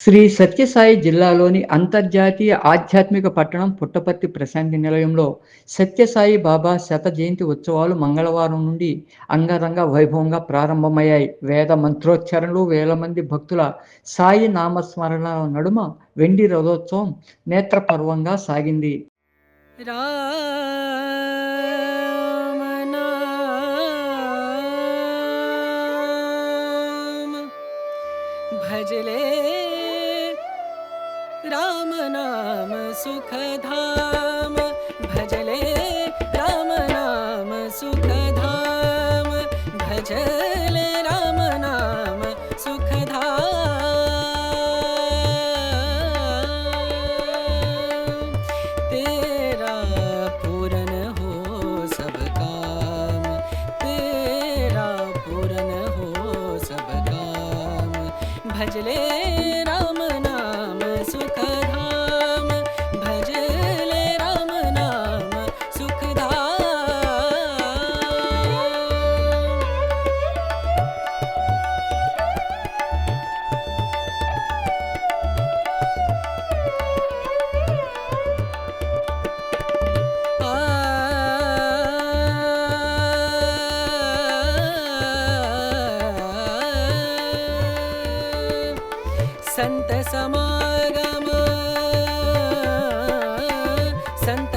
శ్రీ సత్యసాయి జిల్లాలోని అంతర్జాతీయ ఆధ్యాత్మిక పట్టణం పుట్టపర్తి ప్రశాంతి నిలయంలో సత్యసాయి బాబా శత జయంతి ఉత్సవాలు మంగళవారం నుండి అంగరంగ వైభవంగా ప్రారంభమయ్యాయి. వేద మంత్రోచ్చారణలు, వేల మంది భక్తుల సాయి నామస్మరణ నడుమ వెండి రథోత్సవం నేత్రపర్వంగా సాగింది. राम नाम भजले राम नाम सुखधाम भजले राम नाम सुखधाम भजले राम नाम सुखधाम तेरा पूरन हो सब काम तेरा पूरन हो सब काम भजले राम नाम सुखधाम भजले राम नाम सुखधाम संत समागम संत